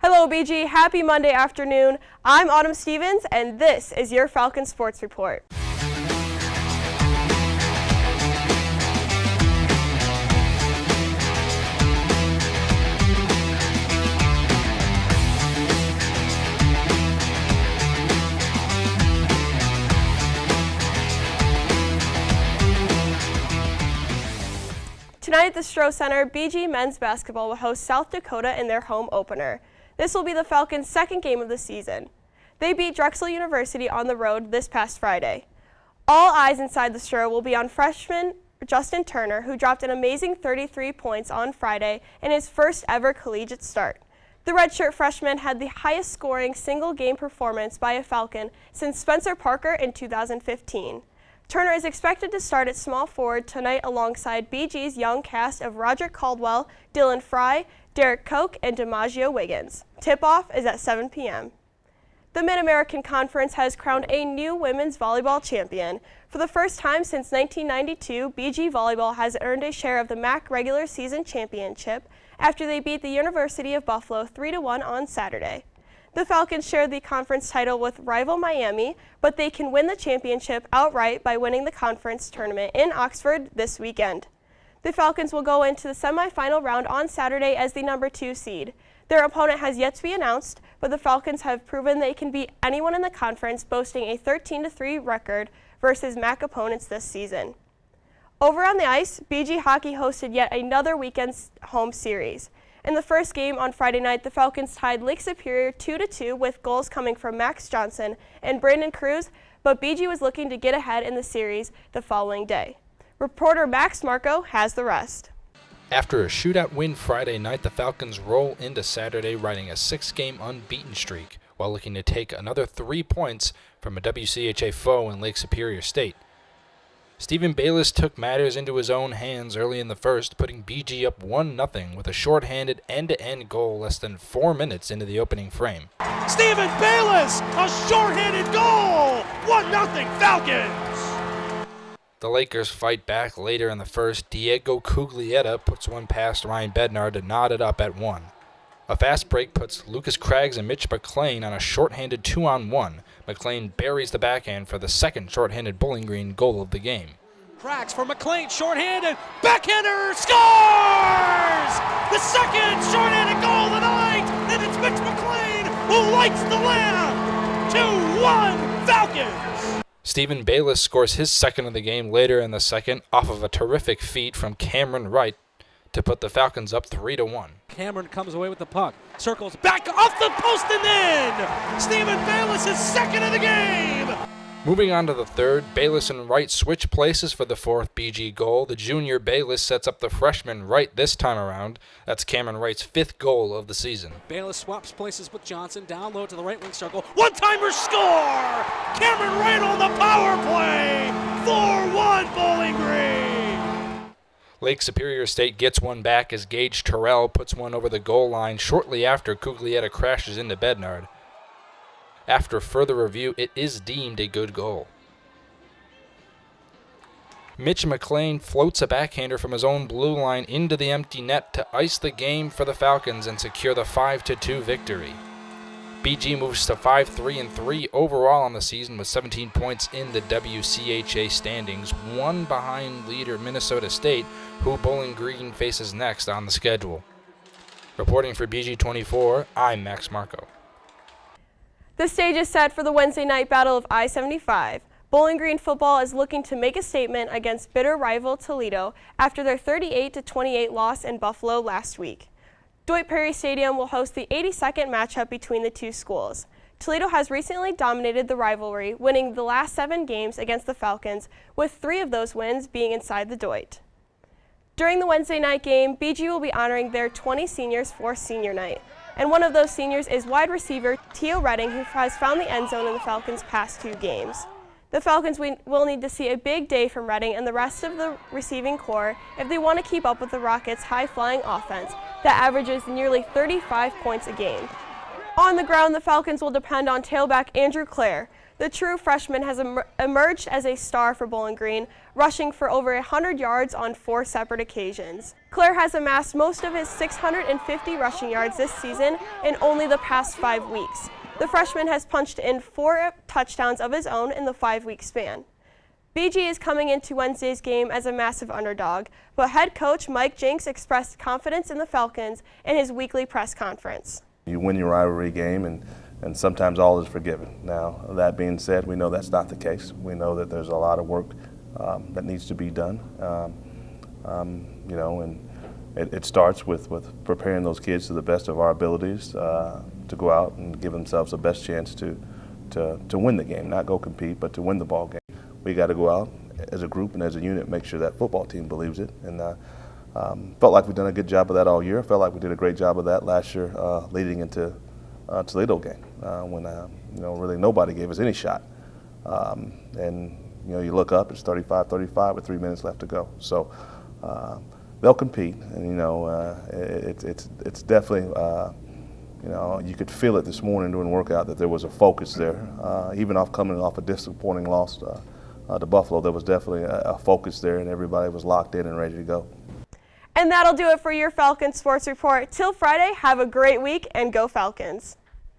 Hello BG, happy Monday afternoon. I'm Autumn Stevens and this is your Falcon Sports Report. Tonight at the Stroh Center, BG men's basketball will host South Dakota in their home opener. This will be the Falcons' second game of the season. They beat Drexel University on the road this past Friday. All eyes inside the Stroh will be on freshman Justin Turner, who dropped an amazing 33 points on Friday in his first ever collegiate start. The redshirt freshman had the highest scoring single game performance by a Falcon since Spencer Parker in 2015. Turner is expected to start at small forward tonight alongside BG's young cast of Roger Caldwell, Dylan Fry, Derek Koch, and DiMaggio Wiggins. Tip-off is at 7 p.m. The Mid-American Conference has crowned a new women's volleyball champion. For the first time since 1992, BG Volleyball has earned a share of the MAC regular season championship after they beat the University of Buffalo 3-1 on Saturday. The Falcons shared the conference title with rival Miami, but they can win the championship outright by winning the conference tournament in Oxford this weekend. The Falcons will go into the semifinal round on Saturday as the number 2 seed. Their opponent has yet to be announced, but the Falcons have proven they can beat anyone in the conference, boasting a 13-3 record versus MAC opponents this season. Over on the ice, BG Hockey hosted yet another weekend's home series. In the first game on Friday night, the Falcons tied Lake Superior 2-2 with goals coming from Max Johnson and Brandon Cruz, but BG was looking to get ahead in the series the following day. Reporter Max Marco has the rest. After a shootout win Friday night, the Falcons roll into Saturday riding a 6-game unbeaten streak while looking to take another 3 points from a WCHA foe in Lake Superior State. Stephen Bayless took matters into his own hands early in the first, putting BG up 1-0 with a shorthanded end-to-end goal less than 4 minutes into the opening frame. Stephen Bayless, a shorthanded goal! 1-0 Falcons! The Lakers fight back later in the first. Diego Cuglietta puts one past Ryan Bednar to knot it up at 1. A fast break puts Lucas Craggs and Mitch McLean on a shorthanded 2-on-1. McLean buries the backhand for the second shorthanded Bowling Green goal of the game. Craggs for McLean, shorthanded, backhander, scores! The second shorthanded goal of the night, and it's Mitch McLean who lights the lamp! 2-1 Falcons! Stephen Bayless scores his second of the game later in the second off of a terrific feed from Cameron Wright to put the Falcons up 3-1. Cameron comes away with the puck, circles back off the post and in! Stephen Bayless is second of the game! Moving on to the third, Bayless and Wright switch places for the fourth BG goal. The junior Bayless sets up the freshman Wright this time around. That's Cameron Wright's 5th goal of the season. Bayless swaps places with Johnson, down low to the right wing circle. One-timer score! Cameron Wright on the power play! 4-1 Bowling Green! Lake Superior State gets one back as Gage Terrell puts one over the goal line shortly after Cuglietta crashes into Bednard. After further review, it is deemed a good goal. Mitch McLean floats a backhander from his own blue line into the empty net to ice the game for the Falcons and secure the 5-2 victory. BG moves to 5-3-3 overall on the season with 17 points in the WCHA standings, one behind leader Minnesota State, who Bowling Green faces next on the schedule. Reporting for BG24, I'm Max Marco. The stage is set for the Wednesday night battle of I-75. Bowling Green football is looking to make a statement against bitter rival Toledo after their 38-28 loss in Buffalo last week. Dwight Perry Stadium will host the 82nd matchup between the two schools. Toledo has recently dominated the rivalry, winning the last 7 games against the Falcons, with 3 of those wins being inside the Dwight. During the Wednesday night game, BG will be honoring their 20 seniors for senior night. And one of those seniors is wide receiver Teo Redding, who has found the end zone in the Falcons' past 2 games. The Falcons will need to see a big day from Redding and the rest of the receiving corps if they want to keep up with the Rockets' high-flying offense that averages nearly 35 points a game. On the ground, the Falcons will depend on tailback Andrew Clare. The true freshman has emerged as a star for Bowling Green, rushing for over 100 yards on 4 separate occasions. Claire has amassed most of his 650 rushing yards this season in only the past 5 weeks. The freshman has punched in 4 touchdowns of his own in the 5-week span. BG is coming into Wednesday's game as a massive underdog, but head coach Mike Jinks expressed confidence in the Falcons in his weekly press conference. You win your rivalry game, and sometimes all is forgiven. Now, that being said, we know that's not the case. We know that there's a lot of work that needs to be done. And it starts with preparing those kids to the best of our abilities to go out and give themselves the best chance to win the game, not go compete, but to win the ball game. We got to go out as a group and as a unit, make sure that football team believes it. And felt like we've done a good job of that all year. Felt like we did a great job of that last year, leading into Toledo game when really nobody gave us any shot. And you look up, it's 35-35 with 3 minutes left to go. So they'll compete, and it's definitely you could feel it this morning during workout that there was a focus there. Even coming off a disappointing loss to Buffalo, there was definitely a focus there, and everybody was locked in and ready to go. And that'll do it for your Falcons Sports Report. Till Friday, have a great week and go Falcons.